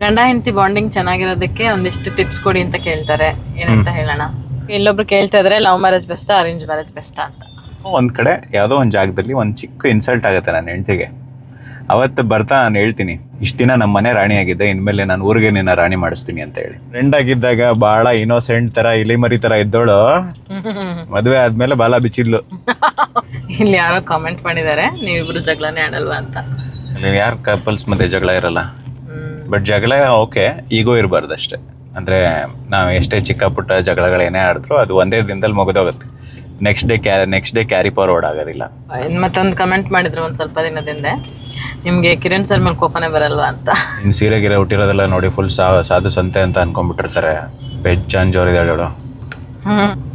ಗಂಡ ಹೆಂಡತಿ ಬಾಂಡಿಂಗ್ ಚೆನ್ನಾಗಿರೋದಕ್ಕೆ ಒಂದಿಷ್ಟು ಟಿಪ್ಸ್ ಕೊಡಿ ಅಂತ ಕೇಳ್ತಾರೆ. ಏನಂತ ಹೇಳೋಣ? ಇಲ್ಲೊಬ್ರು ಕೇಳ್ತಾ ಇದ್ರೆ ಲವ್ ಮ್ಯಾರೇಜ್ ಬೆಸ್ಟಾ ಅರೇಂಜ್ ಮ್ಯಾರೇಜ್ ಬೆಸ್ಟಾ ಅಂತ. ಒಂದು ಕಡೆ ಯಾವುದೋ ಒಂದು ಜಾಗದಲ್ಲಿ ಒಂದು ಚಿಕ್ಕ ಇನ್ಸಲ್ಟ್ ಆಗುತ್ತೆ ನನ್ನ ಹೆಂಡತಿಗೆ. ಅವತ್ತು ಬರ್ತಾ ನಾನು ಹೇಳ್ತೀನಿ, ಇಷ್ಟು ದಿನ ನಮ್ಮ ಮನೆ ರಾಣಿ ಆಗಿದ್ದೆ, ಇನ್ಮೇಲೆ ನಾನು ಊರಿಗೆ ನಿನ್ನ ರಾಣಿ ಮಾಡಿಸ್ತೀನಿ ಅಂತ ಹೇಳಿ. ಫ್ರೆಂಡ್ ಆಗಿದ್ದಾಗ ಭಾಳ ಇನೋಸೆಂಟ್ ಥರ ಇಲಿಮರಿ ಥರ ಇದ್ದೋಳು ಮದುವೆ ಆದಮೇಲೆ ಬಾಲ ಬಿಚ್ಚಿದ್ಲು. ಇಲ್ಲಿ ಯಾರೋ ಕಾಮೆಂಟ್ ಮಾಡಿದ್ದಾರೆ, ನೀವಿಬ್ರು ಜಗಳನೇ ಆಡಲ್ವಾ ಅಂತ. ಅಲ್ಲಿ ಯಾರು ಕಪಲ್ಸ್ ಮಧ್ಯೆ ಜಗಳ ಇರಲ್ಲ, ಬಟ್ ಜಗಳ ಓಕೆ, ಈಗೋ ಇರಬಾರ್ದು ಅಷ್ಟೇ. ಅಂದರೆ ನಾವು ಎಷ್ಟೇ ಚಿಕ್ಕ ಪುಟ್ಟ ಜಗಳಗಳೇನೇ ಆಡಿದ್ರು ಅದು ಒಂದೇ ದಿನದಲ್ಲಿ ಮುಗಿದೋಗುತ್ತೆ. ನೆಕ್ಸ್ಟ್ ಡೇ ಕ್ಯಾರಿ ಫಾರ್ವರ್ಡ್ ಆಗೋದಿಲ್ಲ. ಮತ್ತೊಂದು ಕಮೆಂಟ್ ಮಾಡಿದ್ರು ಒಂದು ಸ್ವಲ್ಪ ದಿನದಿಂದ, ನಿಮಗೆ ಕಿರಣ್ ಸರ್ ಮೇಲೆ ಕೋಪನೇ ಬರಲ್ವಾ ಅಂತ. ಇನ್ನು ಸೀರೆಗಿರೆ ಹುಟ್ಟಿರೋದೆಲ್ಲ ನೋಡಿ ಫುಲ್ ಸಾಧು ಸಂತೆ ಅಂತ ಅನ್ಕೊಂಡ್ಬಿಟ್ಟಿರ್ತಾರೆ. ಬೆಜ್ಜಾನ್ ಜೋರಿದಾಳು.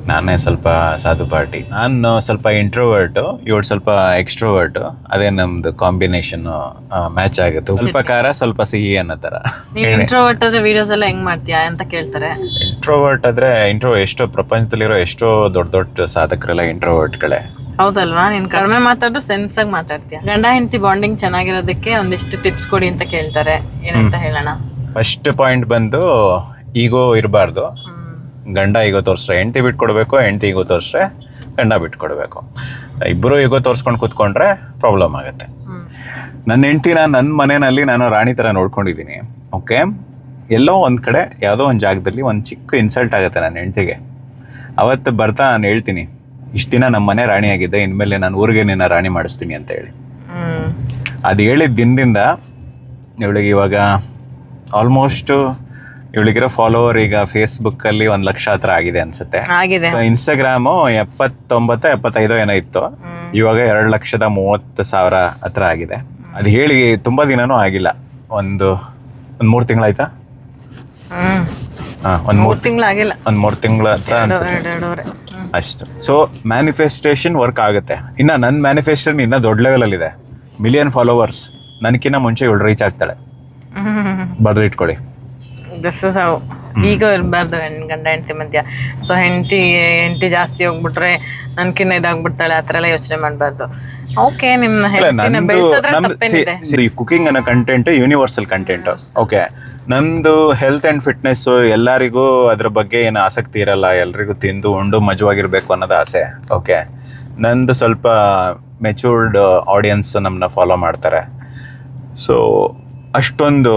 ನಾನೇ ಸ್ವಲ್ಪ ಸಾಧು ಪಾರ್ಟಿ. ನಾನು ಸ್ವಲ್ಪ ಇಂಟ್ರೋವರ್ಟು, ಇವಳು ಸ್ವಲ್ಪ ಎಕ್ಸ್ಟ್ರೋವರ್ಟು. ಅದೇ ನಮ್ದು ಕಾಂಬಿನೇಷನ್ ಮ್ಯಾಚ್ ಆಗುತ್ತೆ. ಸ್ವಲ್ಪ ಖಾರ ಸ್ವಲ್ಪ ಸಿಹಿ ಅನ್ನೋ ಥರ. ಇಂಟ್ರೋವರ್ಟ್ ಆದ್ರೆ ವಿಡಿಯೋಸ್ ಎಲ್ಲ ಹೆಂಗ್ ಮಾಡ್ತೀಯಾ ಅಂತ ಕೇಳ್ತಾರೆ. ಇಂಟ್ರೋವರ್ಟ್ ಆದ್ರೆ ಎಷ್ಟೋ ಪ್ರಪಂಚದಲ್ಲಿರೋ ಎಷ್ಟೋ ದೊಡ್ಡ ಸಾಧಕರೆಲ್ಲ ಇಂಟ್ರೋವರ್ಟ್ಗಳೇ. ಹೌದಲ್ವಾ? ನೀನ್ ಕಡಿಮೆ ಮಾತಾಡ್ರು ಸೆನ್ಸ್ ಆಗಿ ಮಾತಾಡ್ತೀಯ. ಗಂಡ ಹೆಂಡತಿ ಬಾಂಡಿಂಗ್ ಚೆನ್ನಾಗಿರೋದಕ್ಕೆ ಒಂದಿಷ್ಟು ಟಿಪ್ಸ್ ಕೊಡಿ ಅಂತ ಕೇಳ್ತಾರೆ. ಏನಂತ ಹೇಳೋಣ? ಫಸ್ಟ್ ಪಾಯಿಂಟ್ ಬಂದು ಈಗೋ ಇರಬಾರ್ದು. ಗಂಡ ಈಗೋ ತೋರಿಸ್ರೆ ಹೆಂಡತಿ ಬಿಟ್ಕೊಡ್ಬೇಕು, ಹೆಂಡತಿ ಈಗೋ ತೋರಿಸ್ರೆ ಗಂಡ ಬಿಟ್ಕೊಡ್ಬೇಕು. ಇಬ್ಬರು ಈಗೋ ತೋರಿಸ್ಕೊಂಡು ಕೂತ್ಕೊಂಡ್ರೆ ಪ್ರಾಬ್ಲಮ್ ಆಗುತ್ತೆ. ನನ್ನ ಹೆಂಡತಿನ ನನ್ನ ಮನೆಯಲ್ಲಿ ನಾನು ರಾಣಿ ಥರ ನೋಡ್ಕೊಂಡಿದ್ದೀನಿ. ಓಕೆ, ಎಲ್ಲೋ ಒಂದು ಕಡೆ ಯಾವುದೋ ಒಂದು ಜಾಗದಲ್ಲಿ ಒಂದು ಚಿಕ್ಕ ಇನ್ಸಲ್ಟ್ ಆಗುತ್ತೆ ನನ್ನ ಹೆಂಡತಿಗೆ. ಅವತ್ತು ಬರ್ತಾ ನಾನು ಹೇಳ್ತೀನಿ, ಇಷ್ಟು ದಿನ ನಮ್ಮ ಮನೆ ರಾಣಿ ಆಗಿದ್ದೆ, ಇನ್ಮೇಲೆ ನಾನು ಊರಿಗೆ ನಿನ್ನ ರಾಣಿ ಮಾಡಿಸ್ತೀನಿ ಅಂತ ಹೇಳಿ. ಅದು ಹೇಳಿದ ದಿನದಿಂದ ಇವಳಿಗೆ ಇವಾಗ ಆಲ್ಮೋಸ್ಟ್ ಇವಳಿಗಿರೋ ಫಾಲೋವರ್ ಈಗ ಫೇಸ್ಬುಕ್ಕಲ್ಲಿ 1,00,000 ಹತ್ರ ಆಗಿದೆ ಅನ್ಸುತ್ತೆ. ಇನ್ಸ್ಟಾಗ್ರಾಮು 79-75 ಏನೋ ಇತ್ತು, ಇವಾಗ 2,30,30,000 ಹತ್ರ ಆಗಿದೆ. ಅದು ಹೇಳಿ ತುಂಬ ದಿನನೂ ಆಗಿಲ್ಲ, ಒಂದು 3 ತಿಂಗಳಾಯ್ತಾ? ಒಂದು 3 ತಿಂಗಳಾಗಿಲ್ಲ, ಒಂದು 3 ತಿಂಗಳ ಹತ್ರ ಅನ್ಸುತ್ತೆ ಅಷ್ಟು. ಸೊ ಮ್ಯಾನಿಫೆಸ್ಟೇಷನ್ ವರ್ಕ್ ಆಗುತ್ತೆ. ಇನ್ನು ನನ್ನ ಮ್ಯಾನಿಫೆಸ್ಟೇಷನ್ ಇನ್ನೂ ದೊಡ್ಡ ಲೆವೆಲಲ್ಲಿದೆ. 1 ಮಿಲಿಯನ್ ಫಾಲೋವರ್ಸ್. ನನಗಿನ್ನ ಮುಂಚೆ ಇವಳು ರೀಚ್ ಆಗ್ತಾಳೆ. ಬರೆದು ಇಟ್ಕೊಳ್ಳಿ. This is how. ಈಗ ಇರಬಾರ್ದು ಗಂಡ ಹೆಂಡತಿ ಮಧ್ಯ. ಸೊ ಹೆಂಡತಿ ಜಾಸ್ತಿ ಹೋಗ್ಬಿಟ್ರೆ ನನ್ಕಿನ್ನ ಇದಾಗ್ಬಿಡ್ತಾಳೆ, ಆ ಥರ ಎಲ್ಲ ಯೋಚನೆ ಮಾಡಬಾರ್ದು. ಓಕೆ, ನಿಮ್ಮ ಹೆಲ್ತಿನ ಬೆಳೆಸೋದ್ರೆ ತಪ್ಪೇನಿದೆ. ಸರಿ, ಕುಕಿಂಗ್ ಅನ್ನೋ ಕಂಟೆಂಟ್ ಯೂನಿವರ್ಸಲ್ ಕಂಟೆಂಟ್. ಓಕೆ, ನಂದು ಹೆಲ್ತ್ ಆ್ಯಂಡ್ ಫಿಟ್ನೆಸ್ಸು ಎಲ್ಲರಿಗೂ ಅದ್ರ ಬಗ್ಗೆ ಏನು ಆಸಕ್ತಿ ಇರಲ್ಲ. ಎಲ್ರಿಗೂ ತಿಂದು ಉಂಡು ಮಜವಾಗಿರ್ಬೇಕು ಅನ್ನೋದು ಆಸೆ. ಓಕೆ, ನಂದು ಸ್ವಲ್ಪ ಮೆಚೂರ್ಡ್ ಆಡಿಯನ್ಸ್ ನಮ್ಮನ್ನ ಫಾಲೋ ಮಾಡ್ತಾರೆ. ಸೊ ಅಷ್ಟೊಂದು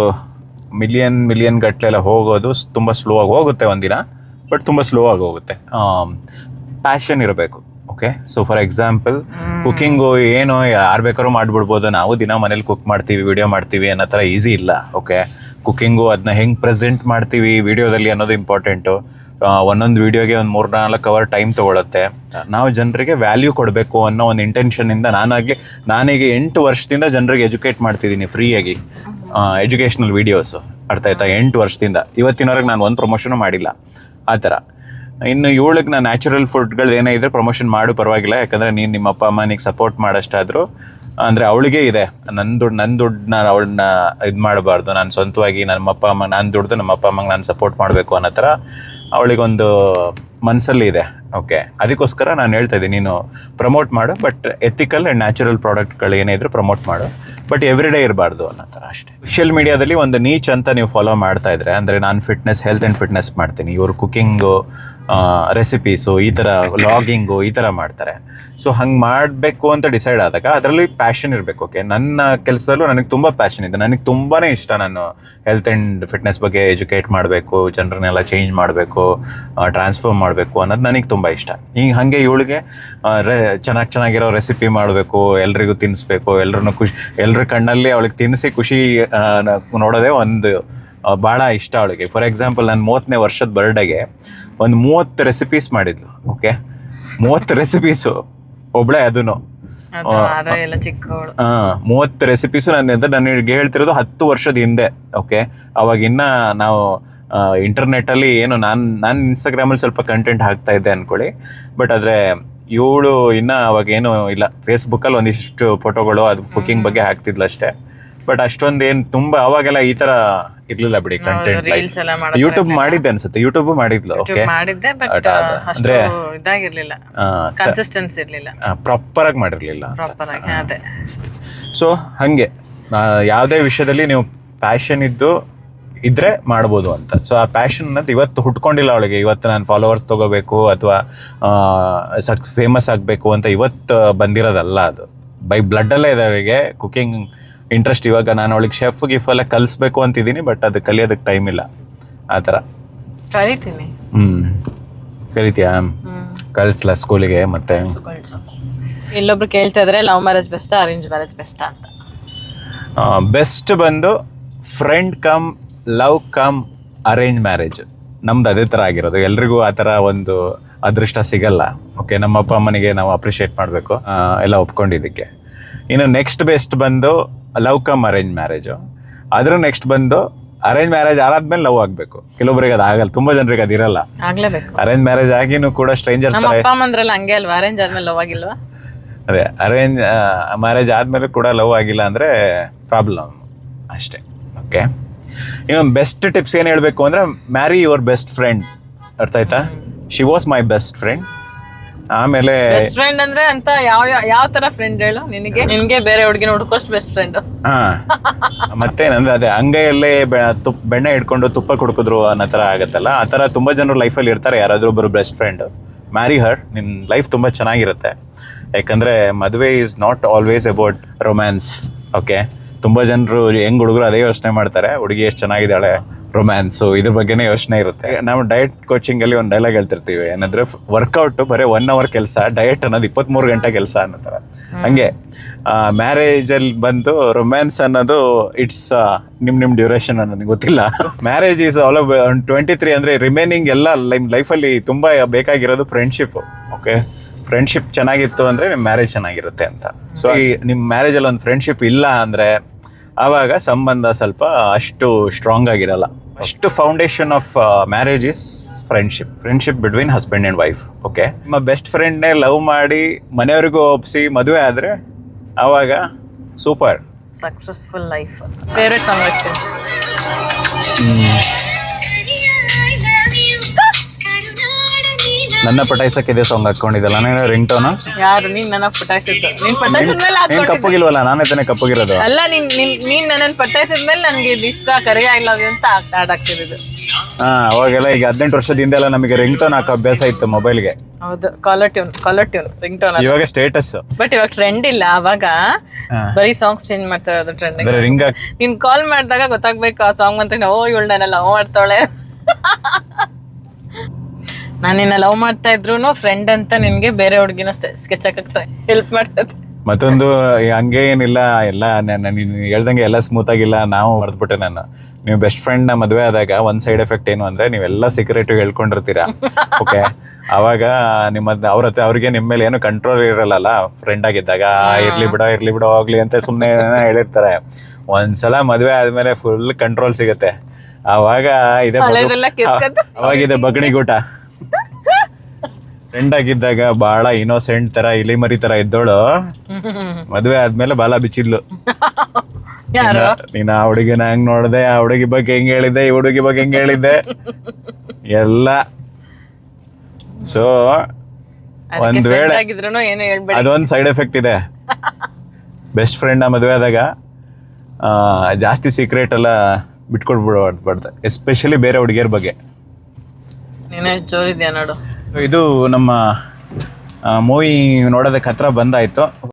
ಮಿಲಿಯನ್ ಗಟ್ಟಲೆಲ್ಲ ಹೋಗೋದು ತುಂಬ ಸ್ಲೋ ಆಗಿ ಹೋಗುತ್ತೆ ಒಂದಿನ, ಬಟ್ ತುಂಬ ಸ್ಲೋ ಆಗಿ ಹೋಗುತ್ತೆ. ಪ್ಯಾಷನ್ ಇರಬೇಕು. Okay, so for example cooking ಏನೋ ಯಾರು ಬೇಕಾದ್ರೂ ಮಾಡಿಬಿಡ್ಬೋದು. ನಾವು ದಿನ ಮನೇಲಿ ಕುಕ್ ಮಾಡ್ತೀವಿ, ವಿಡಿಯೋ ಮಾಡ್ತೀವಿ ಅನ್ನೋ ಥರ ಈಸಿ ಇಲ್ಲ. ಓಕೆ, ಕುಕ್ಕಿಂಗು ಅದನ್ನ ಹೆಂಗೆ ಪ್ರೆಸೆಂಟ್ ಮಾಡ್ತೀವಿ ವಿಡಿಯೋದಲ್ಲಿ ಅನ್ನೋದು ಇಂಪಾರ್ಟೆಂಟು. ಒಂದೊಂದು ವಿಡಿಯೋಗೆ ಒಂದು 3-4 ಅವರ್ ಟೈಮ್ ತೊಗೊಳುತ್ತೆ. ನಾವು ಜನರಿಗೆ ವ್ಯಾಲ್ಯೂ ಕೊಡಬೇಕು ಅನ್ನೋ ಒಂದು ಇಂಟೆನ್ಷನಿಂದ ನಾನೀಗ 8 ವರ್ಷದಿಂದ ಜನರಿಗೆ ಎಜುಕೇಟ್ ಮಾಡ್ತಿದ್ದೀನಿ ಫ್ರೀಯಾಗಿ. ಎಜುಕೇಷ್ನಲ್ ವೀಡಿಯೋಸು, ಅರ್ಥ ಆಯ್ತಾ? 8 ವರ್ಷದಿಂದ ಇವತ್ತಿನವರೆಗೆ ನಾನು ಒಂದು ಪ್ರಮೋಷನು ಮಾಡಿಲ್ಲ ಆ ಥರ. ಇನ್ನು ಇವಳಿಗೆ ನಾನು ನ್ಯಾಚುರಲ್ ಫುಡ್ಗಳು ಏನೇ ಇದ್ರೆ ಪ್ರಮೋಷನ್ ಮಾಡು, ಪರವಾಗಿಲ್ಲ. ಯಾಕಂದರೆ ನೀನು ನಿಮ್ಮ ಅಪ್ಪ ಅಮ್ಮನಿಗೆ ಸಪೋರ್ಟ್ ಮಾಡೋಷ್ಟಾದರೂ ಅಂದರೆ ಅವಳಿಗೆ ಇದೆ. ನನ್ನ ದುಡ್ಡನ್ನ ಅವಳನ್ನ ಇದು ಮಾಡಬಾರ್ದು. ನಾನು ಸ್ವಂತವಾಗಿ ನಮ್ಮ ಅಪ್ಪ ಅಮ್ಮ ನಾನು ದುಡ್ದು ನಮ್ಮ ಅಪ್ಪ ಅಮ್ಮಂಗೆ ನಾನು ಸಪೋರ್ಟ್ ಮಾಡಬೇಕು ಅನ್ನೋ ಥರ ಅವಳಿಗೊಂದು ಮನಸ್ಸಲ್ಲಿ ಇದೆ. ಓಕೆ, ಅದಕ್ಕೋಸ್ಕರ ನಾನು ಹೇಳ್ತಾ ಇದ್ದೀನಿ, ನೀನು ಪ್ರಮೋಟ್ ಮಾಡು, ಬಟ್ ಎಥಿಕಲ್ ಆ್ಯಂಡ್ ನ್ಯಾಚುರಲ್ ಪ್ರಾಡಕ್ಟ್ಗಳು ಏನೇ ಇದ್ರೂ ಪ್ರಮೋಟ್ ಮಾಡು, ಬಟ್ ಎವ್ರಿ ಡೇ ಇರಬಾರ್ದು ಅನ್ನೋ ಥರ ಅಷ್ಟೇ. ಸೋಷಿಯಲ್ ಮೀಡಿಯಾದಲ್ಲಿ ಒಂದು ನೀಚ್ ಅಂತ ನೀವು ಫಾಲೋ ಮಾಡ್ತಾ ಇದ್ರೆ, ಅಂದರೆ ನಾನು ಹೆಲ್ತ್ ಆ್ಯಂಡ್ ಫಿಟ್ನೆಸ್ ಮಾಡ್ತೀನಿ, ಇವರು ಕುಕಿಂಗು, ರೆಸಿಪೀಸು, ಈ ಥರ ಲಾಗಿಂಗು ಈ ಥರ ಮಾಡ್ತಾರೆ. ಸೊ ಹಂಗೆ ಮಾಡಬೇಕು ಅಂತ ಡಿಸೈಡ್ ಆದಾಗ ಅದರಲ್ಲಿ ಪ್ಯಾಷನ್ ಇರಬೇಕು. ಓಕೆ, ನನ್ನ ಕೆಲಸದಲ್ಲೂ ನನಗೆ ತುಂಬ ಪ್ಯಾಷನ್ ಇದೆ. ನನಗೆ ತುಂಬಾ ಇಷ್ಟ. ನಾನು ಹೆಲ್ತ್ ಆ್ಯಂಡ್ ಫಿಟ್ನೆಸ್ ಬಗ್ಗೆ ಎಜುಕೇಟ್ ಮಾಡಬೇಕು, ಜನರನ್ನೆಲ್ಲ ಚೇಂಜ್ ಮಾಡಬೇಕು, ಟ್ರಾನ್ಸ್ಫಾರ್ಮ್ ಮಾಡಬೇಕು ಅನ್ನೋದು ನನಗೆ ತುಂಬ ಇಷ್ಟ. ಈಗ ಹಾಗೆ ಇವಳಿಗೆ ಚೆನ್ನಾಗಿರೋ ರೆಸಿಪಿ ಮಾಡಬೇಕು, ಎಲ್ರಿಗೂ ತಿನ್ನಿಸ್ಬೇಕು, ಎಲ್ಲರ ಕಣ್ಣಲ್ಲಿ ಅವಳಿಗೆ ತಿನ್ನಿಸಿ ಖುಷಿ ನೋಡೋದೇ ಒಂದು ಭಾಳ ಇಷ್ಟ ಅವಳಿಗೆ. ಫಾರ್ ಎಕ್ಸಾಂಪಲ್, ನನ್ನ 30ನೇ ವರ್ಷದ ಬರ್ಡೇಗೆ ಒಂದು 30 ರೆಸಿಪೀಸ್ ಮಾಡಿದ್ಲು. ಓಕೆ, 30 ರೆಸಿಪೀಸು ಒಬ್ಳೆ. ಅದನ್ನು 30 ರೆಸಿಪೀಸು ನನಗೆ ಹೇಳ್ತಿರೋದು 10 ವರ್ಷದ ಹಿಂದೆ. ಓಕೆ, ಅವಾಗಿನ್ನ ನಾವು ಇಂಟರ್ನೆಟ್ಟಲ್ಲಿ ಏನು ನಾನು ಇನ್ಸ್ಟಾಗ್ರಾಮಲ್ಲಿ ಸ್ವಲ್ಪ ಕಂಟೆಂಟ್ ಹಾಕ್ತಾ ಇದ್ದೆ ಅಂದ್ಕೊಳ್ಳಿ. ಬಟ್ ಆದರೆ ಇವಳು ಇನ್ನೂ ಅವಾಗೇನು ಇಲ್ಲ. ಫೇಸ್ಬುಕ್ಕಲ್ಲಿ ಒಂದಿಷ್ಟು ಫೋಟೋಗಳು ಅದು ಕುಕಿಂಗ್ ಬಗ್ಗೆ ಹಾಕ್ತಿದ್ಲು ಅಷ್ಟೇ. ಬಟ್ ಅಷ್ಟೊಂದೇನು ತುಂಬ ಅವಾಗೆಲ್ಲ ಈ ಥರ ಇರ್ಲಿಲ್ಲ ಬಿಡಿ ಕಂಟೆಂಟ್. ಯೂಟ್ಯೂಬ್ ಮಾಡಿದ್ದೆ ಅನ್ಸುತ್ತೆ, ಯೂಟ್ಯೂಬ್ ಮಾಡಿದ್ಲು. ಓಕೆ, ಅಂದ್ರೆ ಪ್ರಾಪರ್ ಆಗಿ ಮಾಡಿರ್ಲಿಲ್ಲ. ಸೊ ಹಂಗೆ ಯಾವುದೇ ವಿಷಯದಲ್ಲಿ ನೀವು ಪ್ಯಾಷನ್ ಇದ್ದು ಇದ್ರೆ ಮಾಡ್ಬೋದು ಅಂತ. ಸೊ ಆ ಪ್ಯಾಷನ್ ಅನ್ನೋದು ಇವತ್ತು ಹುಟ್ಕೊಂಡಿಲ್ಲ ಅವಳಿಗೆ. ಇವತ್ತು ನಾನು ಫಾಲೋವರ್ಸ್ ತೊಗೋಬೇಕು ಅಥವಾ ಫೇಮಸ್ ಆಗಬೇಕು ಅಂತ ಇವತ್ತು ಬಂದಿರೋದಲ್ಲ. ಅದು ಬೈ ಬ್ಲಡ್ಡಲ್ಲೇ ಇದೆ ಅವರಿಗೆ ಕುಕಿಂಗ್ ಇಂಟ್ರೆಸ್ಟ್. ಇವಾಗ ನಾನು ಅವಳಿಗೆ ಶೆಫ್ ಗಿಫ್ ಎಲ್ಲ ಕಲಿಸ್ಬೇಕು ಅಂತಿದ್ದೀನಿ, ಬಟ್ ಅದು ಕಲಿಯೋದಕ್ಕೆ ಟೈಮ್ ಇಲ್ಲ ಆ ಥರ. ಕಲಿತೀನಿ. ಕಲಿತೀಯಾ? ಕಳಿಸ್ಲಾ ಸ್ಕೂಲಿಗೆ? ಮತ್ತೆ ಇಲ್ಲೊಬ್ರು ಕೇಳ್ತಾ ಇದ್ರೆ ಲವ್ ಮ್ಯಾರೇಜ್ ಬೆಸ್ಟಾ ಅರೇಂಜ್ ಮ್ಯಾರೇಜ್ ಬೆಸ್ಟಾ ಅಂತ. ಬೆಸ್ಟ್ ಬಂದು friend come love come arrange marriage. ನಮ್ದು ಅದೇ ಥರ ಆಗಿರೋದು. ಎಲ್ರಿಗೂ ಆ ಥರ ಒಂದು ಅದೃಷ್ಟ ಸಿಗಲ್ಲ. ಓಕೆ, ನಮ್ಮ ಅಪ್ಪ ಅಮ್ಮನಿಗೆ ನಾವು ಅಪ್ರಿಷಿಯೇಟ್ ಮಾಡಬೇಕು ಎಲ್ಲ ಒಪ್ಕೊಂಡಿದ್ದಕ್ಕೆ. ಇನ್ನು ನೆಕ್ಸ್ಟ್ ಬೆಸ್ಟ್ ಬಂದು ಲವ್ ಕಮ್ ಅರೇಂಜ್ ಮ್ಯಾರೇಜು. ಅದ್ರ ನೆಕ್ಸ್ಟ್ ಬಂದು ಅರೇಂಜ್ ಮ್ಯಾರೇಜ್ ಆದ್ಮೇಲೆ ಲವ್ ಆಗಬೇಕು. ಕೆಲವೊಬ್ಬರಿಗೆ ಅದು ಆಗಲ್ಲ, ತುಂಬ ಜನರಿಗೆ ಅದಿರಲ್ಲ. ಆಗ್ಲೇಬೇಕು. ಅರೇಂಜ್ ಮ್ಯಾರೇಜ್ ಆಗಿನೂ ಕೂಡ ಸ್ಟ್ರೇಂಜರ್ ನಮ್ಮ ಅಪ್ಪ ಅಮ್ಮಂದ್ರಲ್ಲ ಹಂಗೆ ಅಲ್ವಾ, ಅರೇಂಜ್ ಆದ್ಮೇಲೆ ಲವ್ ಆಗಿಲ್ವಾ? ಅದೇ ಅರೇಂಜ್ ಮ್ಯಾರೇಜ್ ಆದ್ಮೇಲೆ ಕೂಡ ಲವ್ ಆಗಿಲ್ಲ ಅಂದರೆ ಪ್ರಾಬ್ಲಮ್ ಅಷ್ಟೇ. ಓಕೆ, ಇನ್ನೊಂದು ಬೆಸ್ಟ್ ಟಿಪ್ಸ್ ಏನು ಹೇಳಬೇಕು ಅಂದರೆ ಮ್ಯಾರಿ ಯುವರ್ ಬೆಸ್ಟ್ ಫ್ರೆಂಡ್. ಅರ್ಥ ಆಯ್ತಾ? She was my best friend. ಆಮೇಲೆ ಬೆಸ್ಟ್ ಫ್ರೆಂಡ್ ಅಂದ್ರೆ ಅಂತ ಯಾವ ತರ ಫ್ರೆಂಡ್ ಹೇಳು? ನಿನಗೆ ಬೇರೆ ಹುಡುಗಿನ ಹುಡುಕೋಷ್ಟು ಬೆಸ್ಟ್ ಫ್ರೆಂಡ್. ಮತ್ತೇನಂದ್ರೆ ಅದೇ ಅಂಗೈಯಲ್ಲೇ ಬೆಣ್ಣೆ ಇಟ್ಕೊಂಡು ತುಪ್ಪ ಕುಡ್ಕಿದ್ರು ಅನ್ನೋ ಥರ ಆಗತ್ತಲ್ಲ, ಆ ಥರ ತುಂಬ ಜನರು ಲೈಫಲ್ಲಿ ಇರ್ತಾರೆ. ಯಾರಾದರೂ ಒಬ್ಬರು ಬೆಸ್ಟ್ ಫ್ರೆಂಡ್. ಮ್ಯಾರಿ ಹರ್. ನಿನ್ನ ಲೈಫ್ ತುಂಬ ಚೆನ್ನಾಗಿರುತ್ತೆ. ಯಾಕಂದರೆ ಮದುವೆ is not always about romance. Okay, ತುಂಬ ಜನರು ಹೆಂಗ್ ಹುಡುಗರು ಅದೇ ಯೋಚನೆ ಮಾಡ್ತಾರೆ, ಹುಡುಗಿ ಎಷ್ಟು ಚೆನ್ನಾಗಿದ್ದಾಳೆ, ರೊಮ್ಯಾನ್ಸು ಇದ್ರ ಬಗ್ಗೆನೇ ಯೋಚನೆ ಇರುತ್ತೆ. ನಾವು ಡಯಟ್ ಕೋಚಿಂಗಲ್ಲಿ ಒಂದು ಡೈಲಾಗ್ ಹೇಳ್ತಿರ್ತೀವಿ, ಏನಂದರೆ ವರ್ಕೌಟ್ ಬರೀ 1 hour ಕೆಲಸ, ಡಯಟ್ ಅನ್ನೋದು 23 ಗಂಟೆ ಕೆಲಸ ಅನ್ನೋ ಥರ. ಹಂಗೆ ಮ್ಯಾರೇಜಲ್ಲಿ ಬಂದು ರೊಮ್ಯಾನ್ಸ್ ಅನ್ನೋದು ಇಟ್ಸ್ ನಿಮ್ಮ ಡ್ಯೂರೇಷನ್ ಅನ್ನೋದು ಗೊತ್ತಿಲ್ಲ. ಮ್ಯಾರೇಜ್ ಈಸ್ ಆಲ್ 23 ಅಂದರೆ ರಿಮೈನಿಂಗ್ ಎಲ್ಲ ಲೈಫಲ್ಲಿ ತುಂಬ ಬೇಕಾಗಿರೋದು ಫ್ರೆಂಡ್ಶಿಪ್ಪು. ಓಕೆ, ಫ್ರೆಂಡ್ಶಿಪ್ ಚೆನ್ನಾಗಿತ್ತು ಅಂದರೆ ನಿಮ್ಮ ಮ್ಯಾರೇಜ್ ಚೆನ್ನಾಗಿರುತ್ತೆ ಅಂತ. ಸೊ ಈ ನಿಮ್ಮ ಮ್ಯಾರೇಜಲ್ಲಿ ಒಂದು ಫ್ರೆಂಡ್ಶಿಪ್ ಇಲ್ಲ ಅಂದರೆ ಆವಾಗ ಸಂಬಂಧ ಸ್ವಲ್ಪ ಅಷ್ಟು ಸ್ಟ್ರಾಂಗ್ ಆಗಿರಲ್ಲ. ಅಷ್ಟು foundation of marriage is friendship between husband and wife. Okay, ನಿಮ್ಮ ಬೆಸ್ಟ್ ಫ್ರೆಂಡ್ನೇ ಲವ್ ಮಾಡಿ ಮನೆಯವ್ರಿಗೂ ಒಪ್ಪಿಸಿ ಮದುವೆ ಆದರೆ ಆವಾಗ super successful life. Favourite song ಅಷ್ಟೇ. ನನ್ನ ಪಟಾಯಿಸಕ್ಕೆ ಇದೇ ಸಾಂಗ್ ಹಾಕೊಂಡಿದ್ದಲ್ಲ ನಾನು ರಿಂಗ್ ಟೋನು. ಯಾರು? ನೀನ್ ನನ್ನ ಪಟಾಯಿಸಿದ್ದು. ನೀನ್ ಪಟಾಯಿಸಿದ್ಮೇಲೆ ನೀನು ಕಪ್ಪಗಿಲ್ವಲ್ಲ, ನಾನೇ ತಾನೇ ಕಪ್ಪಗಿರೋದು. ಅಲ್ಲ, ನೀನ್ ನನ್ನ ಪಟಾಯಿಸಿದ್ಮೇಲೆ ನನಗೆ ಇದು ಇಷ್ಟ, ಕರೆಗೆ ಐ ಲವ್ ಯು ಅಂತ ಆಡ್ ಆಗ್ತಿದ್ದು. ಅವಾಗೆಲ್ಲ ಈಗ 18 ವರ್ಷದ ಹಿಂದೆ ಎಲ್ಲ ನಮಗೆ ರಿಂಗ್ ಟೋನ್ ಹಾಕೋ ಅಭ್ಯಾಸ ಇತ್ತು ಮೊಬೈಲ್ಗೆ. ಹೌದು, ಕಾಲರ್ ಟ್ಯೂನ್ ರಿಂಗ್ ಟೋನ್. ಇವಾಗ ಸ್ಟೇಟಸ್. ಬಟ್ ಇವಾಗ ಟ್ರೆಂಡ್ ಇಲ್ಲ. ಅವಾಗ ಬರೀ ಸಾಂಗ್ಸ್ ಚೇಂಜ್ ಮಾಡ್ತಾ ಇರೋದು ಟ್ರೆಂಡ್. ರಿಂಗ್ ನೀನ್ ಕಾಲ್ ಮಾಡಿದಾಗ ಗೊತ್ತಾಗ್ಬೇಕು ಆ ಸಾಂಗ್ ಅಂತ. ಓ, ಇವಳು ನನ್ನ ಲವ್ ಮಾಡ್ತಾಳೆ. ನಾನು ನಿನ್ನ ಲವ್ ಮಾಡ್ತಾ ಇದ್ರು ಫ್ರೆಂಡ್ ಅಂತ ನಿನ್ಗೆ ಬೇರೆ ಹುಡುಗಿನ ಸ್ಕೆಚ್ ಹಾಕಕ್ಕೆ ಹೆಲ್ಪ್ ಮಾಡ್ತದೆ. ಮತ್ತೊಂದು ಹಂಗೆ ಏನಿಲ್ಲ, ಎಲ್ಲ ನೀನು ಹೇಳ್ದಂಗೆ ಎಲ್ಲ ಸ್ಮೂತ್ ಆಗಿಲ್ಲ. ನಾವು ಹೊಡೆದ್ಬಿಟ್ಟೆ ನಾನು. ನೀವು ಬೆಸ್ಟ್ ಫ್ರೆಂಡ್ನ ಮದುವೆ ಆದಾಗ ಒಂದು ಸೈಡ್ ಎಫೆಕ್ಟ್ ಏನು ಅಂದರೆ ನೀವೆಲ್ಲ ಸೀಕ್ರೆಟ್ ಹೇಳ್ಕೊಂಡಿರ್ತೀರಾ. ಓಕೆ, ಆವಾಗ ಅವ್ರಿಗೆ ನಿಮ್ಮ ಮೇಲೆ ಏನು ಕಂಟ್ರೋಲ್ ಇರಲ್ಲ. ಫ್ರೆಂಡ್ ಆಗಿದ್ದಾಗ ಇರ್ಲಿ ಬಿಡೋ ಹೋಗ್ಲಿ ಅಂತ ಸುಮ್ಮನೆ ಹೇಳಿರ್ತಾರೆ. ಒಂದ್ಸಲ ಮದುವೆ ಆದಮೇಲೆ ಫುಲ್ ಕಂಟ್ರೋಲ್ ಸಿಗುತ್ತೆ. ಆವಾಗ ಅವಾಗಿದೆ ಬಗಣಿಗೂಟ. ಫ್ರೆಂಡ್ ಆಗಿದ್ದಾಗ ಬಹಳ ಇನ್ನೋಸೆಂಟ್ ತರ ಇಲಿಮರಿ ತರ ಇದ್ದೋಳು ಮದುವೆ ಆದ್ಮೇಲೆ ಬಾಲ ಬಿಚ್ಚಿದ್ಲು. ನೀನ್ ಆ ಹುಡುಗಿನ ಹೆಂಗ್ ನೋಡ್ದೆ, ಆ ಹುಡುಗಿ ಬಗ್ಗೆ ಹೆಂಗ್ ಹೇಳಿದ್ದೆ, ಈ ಹುಡುಗಿ ಬಗ್ಗೆ ಹೆಂಗ್ ಹೇಳಿದ್ದೆ ಎಲ್ಲ. ಸೊ ಒಂದ್ ವೇಳೆ ಅದೊಂದ್ ಸೈಡ್ ಎಫೆಕ್ಟ್ ಇದೆ. ಬೆಸ್ಟ್ ಫ್ರೆಂಡ್ ನ ಮದುವೆ ಆದಾಗ ಜಾಸ್ತಿ ಸೀಕ್ರೆಟ್ ಎಲ್ಲ ಬಿಟ್ಕೊಡ್ಬಿಡ್ಬಾರ್ದು, ಎಸ್ಪೆಷಲಿ ಬೇರೆ ಹುಡುಗಿಯರ ಬಗ್ಗೆ. ಜೋರಿದ್ಯಾ ನೋಡು. ಇದು ನಮ್ಮ ಮೂವಿ ನೋಡೋದಕ್ಕೆ ಹತ್ರ ಬಂದಾಯ್ತು.